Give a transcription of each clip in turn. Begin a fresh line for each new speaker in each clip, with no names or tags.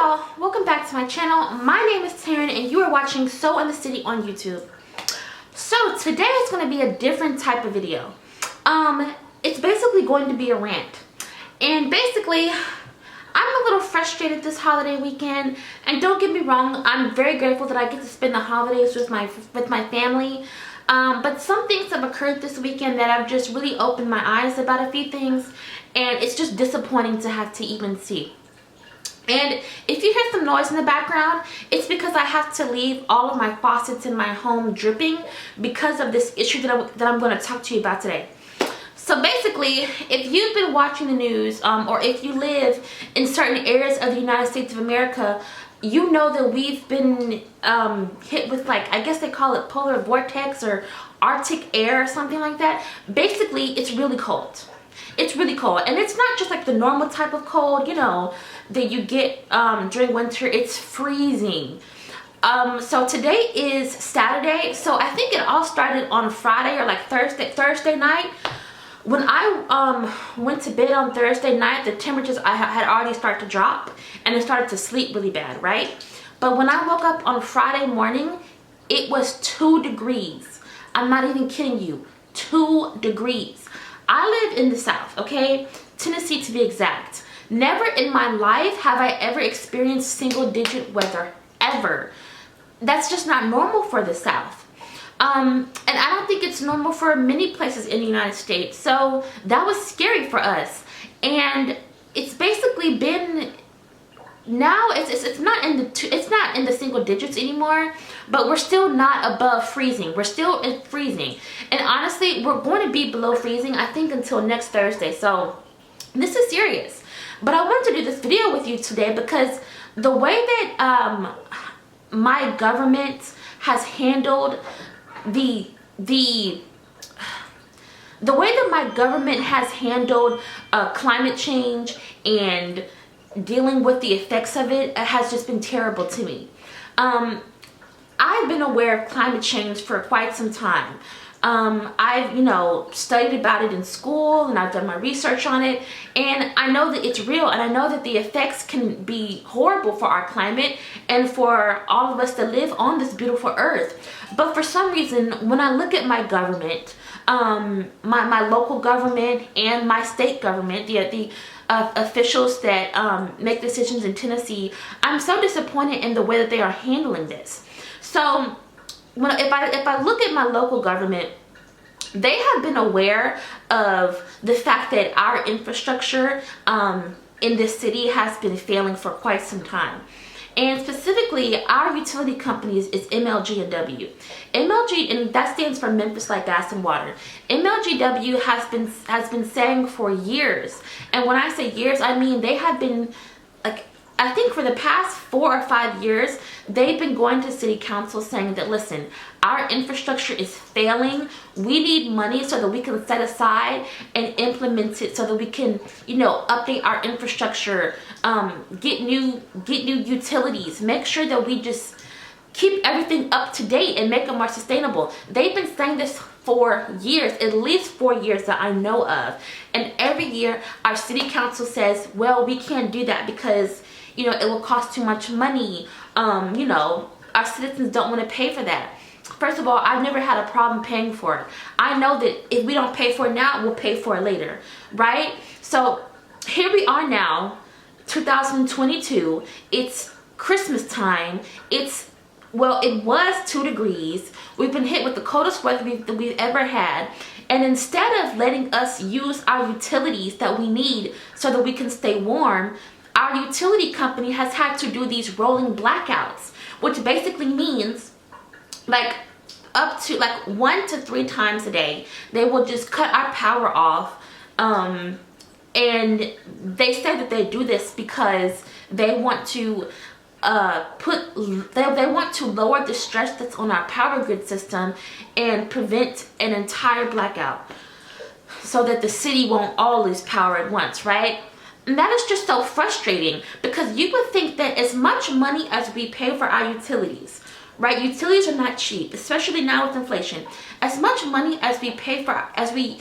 y'all, welcome back to my channel. My name is Taryn and you are watching So in the City on YouTube. So today is going to be a different type of video. It's basically going to be a rant. And basically, I'm a little frustrated this holiday weekend, and don't get me wrong, I'm very grateful that I get to spend the holidays with my family. But some things have occurred this weekend that have just really opened my eyes about a few things, and it's just disappointing to have to even see. And if you hear some noise in the background, it's because I have to leave all of my faucets in my home dripping because of this issue that I'm going to talk to you about today. So basically, if you've been watching the news, or if you live in certain areas of the United States of America, you know that we've been hit with, like, I guess they call it polar vortex or Arctic air or something like that. Basically, it's really cold. It's really cold, and it's not just like the normal type of cold, you know, that you get during winter. It's freezing. So today is Saturday, so I think it all started on Friday or like Thursday night. When I went to bed on Thursday night, the temperatures had already started to drop, and I started to sleep really bad, right? But when I woke up on Friday morning, it was 2 degrees. I'm not even kidding you, 2 degrees. I live in the South, okay? Tennessee to be exact. Never in my life have I ever experienced single-digit weather, ever. That's just not normal for the South. And I don't think it's normal for many places in the United States. So that was scary for us. And it's basically been, now it's not in the single digits anymore, but we're still not above freezing. We're still in freezing, and honestly, we're going to be below freezing, I think, until next Thursday. So this is serious. But I wanted to do this video with you today because the way that my government has handled the way that my government has handled climate change and dealing with the effects of it has just been terrible to me. I've been aware of climate change for quite some time. I've, studied about it in school, and I've done my research on it, and I know that it's real, and I know that the effects can be horrible for our climate and for all of us that live on this beautiful earth. But for some reason, when I look at my government, my local government and my state government, the officials that make decisions in Tennessee, I'm so disappointed in the way that they are handling this. So if I look at my local government, they have been aware of the fact that our infrastructure in this city has been failing for quite some time. And specifically, our utility company is MLG&W. MLG, and that stands for Memphis Light, Gas and Water. MLGW has been saying for years, and when I say years, I mean they have been, like, I think for the past 4 or 5 years, they've been going to city council saying that, listen, our infrastructure is failing. We need money so that we can set aside and implement it so that we can, update our infrastructure, get new utilities, make sure that we just keep everything up to date and make it more sustainable. They've been saying this for years, at least 4 years that I know of. And every year our city council says, well, we can't do that because, it will cost too much money. Our citizens don't want to pay for that. First of all, I've never had a problem paying for it. I know that if we don't pay for it now, we'll pay for it later, right? So here we are now, 2022. It's Christmas time. It was 2 degrees. We've been hit with the coldest weather that we've ever had. And instead of letting us use our utilities that we need so that we can stay warm, our utility company has had to do these rolling blackouts, which basically means up to 1 to 3 times a day, they will just cut our power off. And they say that they do this because they want to they want to lower the stress that's on our power grid system and prevent an entire blackout so that the city won't all lose power at once, right? And that is just so frustrating, because you would think that as much money as we pay for our utilities, right? Utilities are not cheap, especially now with inflation. As much money as we pay for, as we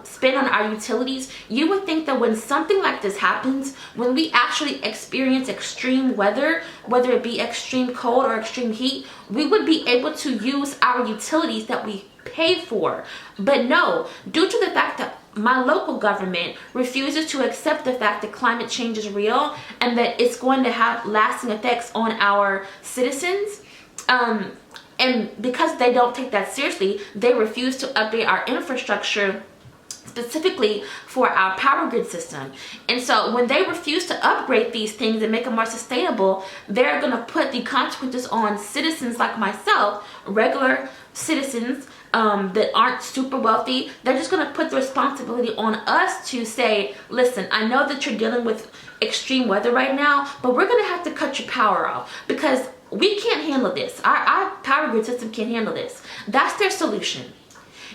spend on our utilities, you would think that when something like this happens, when we actually experience extreme weather, whether it be extreme cold or extreme heat, we would be able to use our utilities that we pay for. But no, due to the fact that my local government refuses to accept the fact that climate change is real and that it's going to have lasting effects on our citizens, and because they don't take that seriously, they refuse to update our infrastructure specifically for our power grid system. And so when they refuse to upgrade these things and make them more sustainable, they're going to put the consequences on citizens like myself, regular citizens that aren't super wealthy. They're just going to put the responsibility on us to say, listen, I know that you're dealing with extreme weather right now, but we're going to have to cut your power off because we can't handle this. Our power grid system can't handle this. That's their solution.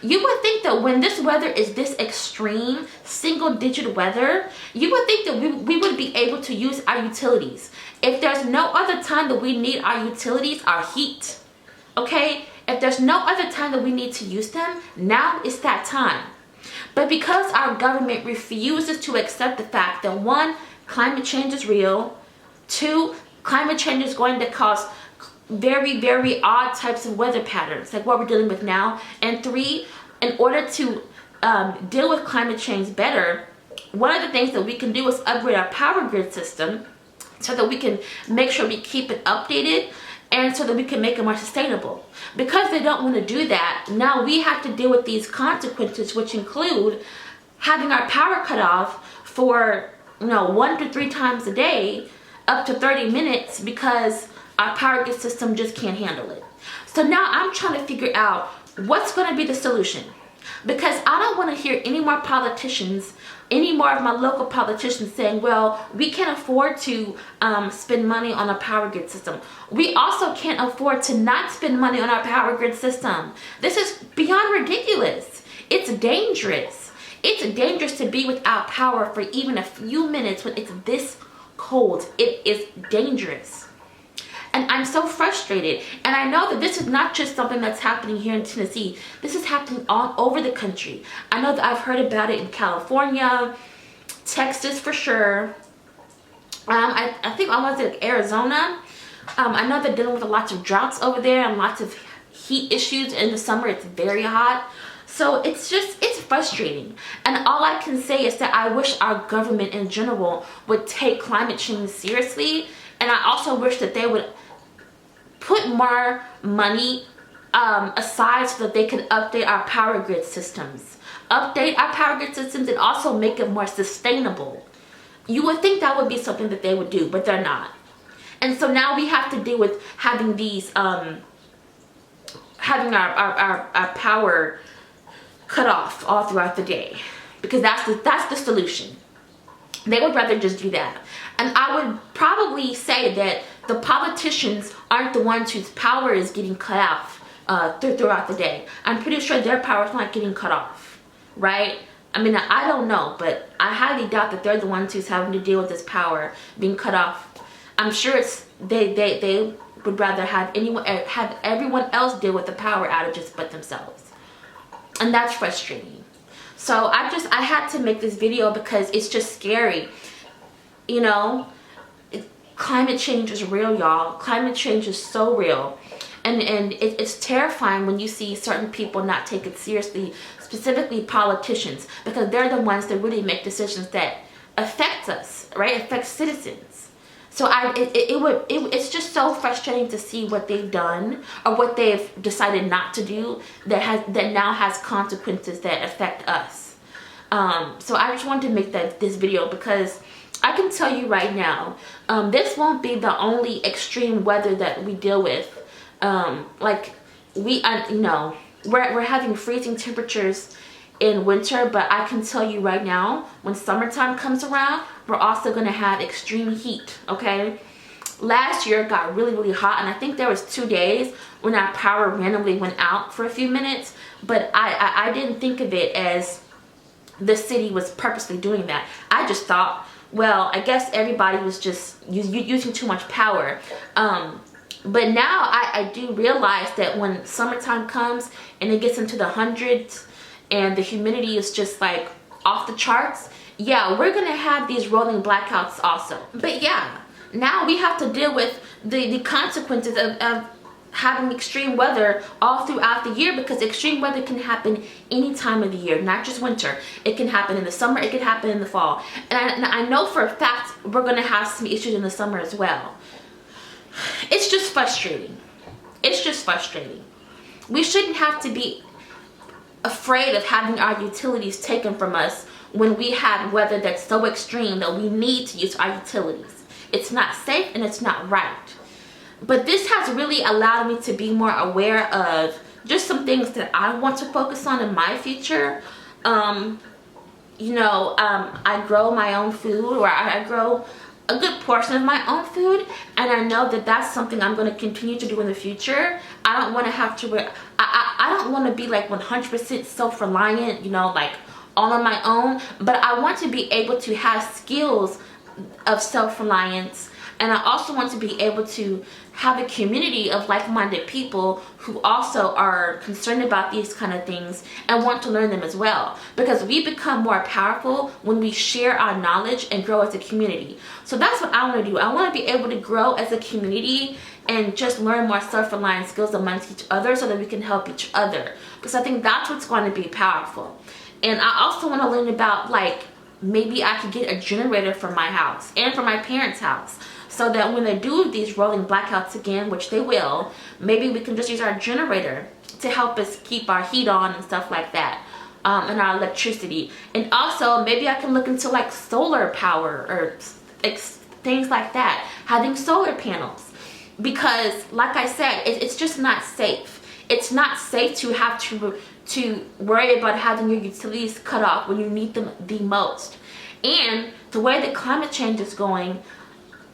You would think that when this weather is this extreme, single-digit weather, you would think that we would be able to use our utilities. If there's no other time that we need our utilities, our heat, okay? If there's no other time that we need to use them, now is that time. But because our government refuses to accept the fact that 1, climate change is real, 2, climate change is going to cause very, very odd types of weather patterns like what we're dealing with now, and 3, in order to deal with climate change better, one of the things that we can do is upgrade our power grid system so that we can make sure we keep it updated and so that we can make it more sustainable. Because they don't want to do that, now we have to deal with these consequences, which include having our power cut off for 1 to 3 times a day, up to 30 minutes, because our power grid system just can't handle it. So now I'm trying to figure out what's going to be the solution, because I don't want to hear any more politicians, any more of my local politicians saying, well, we can't afford to spend money on a power grid system. We also can't afford to not spend money on our power grid system. This is beyond ridiculous. It's dangerous. It's dangerous to be without power for even a few minutes when it's this cold. It is dangerous. And I'm so frustrated. And I know that this is not just something that's happening here in Tennessee. This is happening all over the country. I know that I've heard about it in California, Texas for sure. I think almost like Arizona. I know they're dealing with lots of droughts over there and lots of heat issues. In the summer, it's very hot. So it's frustrating. And all I can say is that I wish our government in general would take climate change seriously. And I also wish that they would put more money aside so that they could update our power grid systems. Update our power grid systems and also make it more sustainable. You would think that would be something that they would do, but they're not. And so now we have to deal with having these, having our power cut off all throughout the day, because that's the solution. They would rather just do that. And I would probably say that the politicians aren't the ones whose power is getting cut off throughout the day. I'm pretty sure their power is not getting cut off, right? I mean, I don't know, but I highly doubt that they're the ones who's having to deal with this power being cut off. I'm sure it's they would rather have everyone else deal with the power outages but themselves. And that's frustrating. So I had to make this video because it's just scary. Climate change is real, y'all. Climate change is so real. And it's terrifying when you see certain people not take it seriously, specifically politicians, because they're the ones that really make decisions that affect us, right? Affect citizens. So it's just so frustrating to see what they've done or what they've decided not to do that now has consequences that affect us. So I just wanted to make this video because I can tell you right now, this won't be the only extreme weather that we deal with. We're having freezing temperatures in winter, but I can tell you right now, when summertime comes around, we're also going to have extreme heat, okay? Last year it got really, really hot, and I think there was 2 days when our power randomly went out for a few minutes, but I didn't think of it as the city was purposely doing that. I just thought, well, I guess everybody was just using too much power. But now I do realize that when summertime comes and it gets into the hundreds and the humidity is just like off the charts, yeah, we're gonna have these rolling blackouts also. But yeah, now we have to deal with the consequences of having extreme weather all throughout the year, because extreme weather can happen any time of the year, not just winter. It can happen in the summer, it can happen in the fall. And I know for a fact we're gonna have some issues in the summer as well. It's just frustrating. It's just frustrating. We shouldn't have to be afraid of having our utilities taken from us when we have weather that's so extreme that we need to use our utilities. It's not safe and it's not right. But this has really allowed me to be more aware of just some things that I want to focus on in my future. I grow my own food, or I grow a good portion of my own food, and I know that that's something I'm going to continue to do in the future. I don't want to have to, I don't want to be like 100% self-reliant, like all on my own, but I want to be able to have skills of self-reliance. And I also want to be able to have a community of like-minded people who also are concerned about these kind of things and want to learn them as well. Because we become more powerful when we share our knowledge and grow as a community. So that's what I want to do. I want to be able to grow as a community and just learn more self-reliant skills amongst each other so that we can help each other. Because I think that's what's going to be powerful. And I also want to learn about, like, maybe I could get a generator for my house and for my parents' house, so that when they do these rolling blackouts again, which they will, maybe we can just use our generator to help us keep our heat on and stuff like that, and our electricity. And also, maybe I can look into like solar power or things like that, having solar panels. Because like I said, it's just not safe. It's not safe to have to worry about having your utilities cut off when you need them the most. And the way the climate change is going,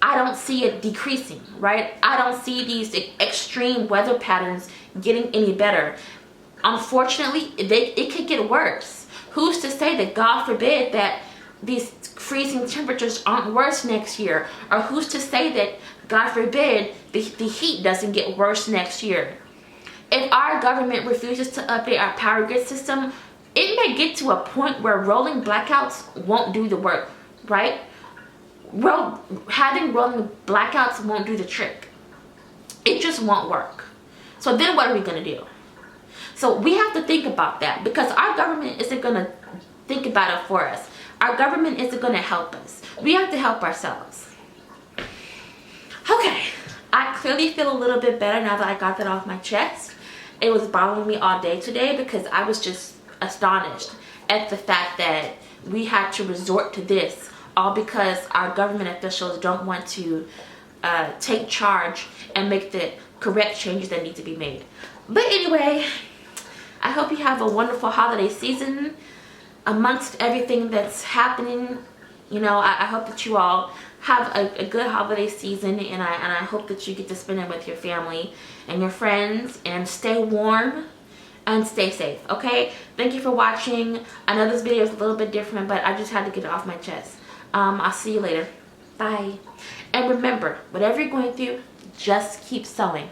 I don't see it decreasing, right? I don't see these extreme weather patterns getting any better. Unfortunately, it could get worse. Who's to say that, God forbid, that these freezing temperatures aren't worse next year? Or who's to say that, God forbid, the heat doesn't get worse next year? If our government refuses to update our power grid system, it may get to a point where rolling blackouts won't do the work, right? Having rolling blackouts won't do the trick. It just won't work. So then what are we going to do? So we have to think about that, because our government isn't going to think about it for us. Our government isn't going to help us. We have to help ourselves. Okay, I clearly feel a little bit better now that I got that off my chest. It was bothering me all day today because I was just astonished at the fact that we had to resort to this, all because our government officials don't want to take charge and make the correct changes that need to be made. But anyway, I hope you have a wonderful holiday season amongst everything that's happening. I hope that you all have a good holiday season, and I hope that you get to spend it with your family and your friends, and stay warm and stay safe, okay? Thank you for watching. I know this video is a little bit different, but I just had to get it off my chest. I'll see you later. Bye. And remember, whatever you're going through, just keep sewing.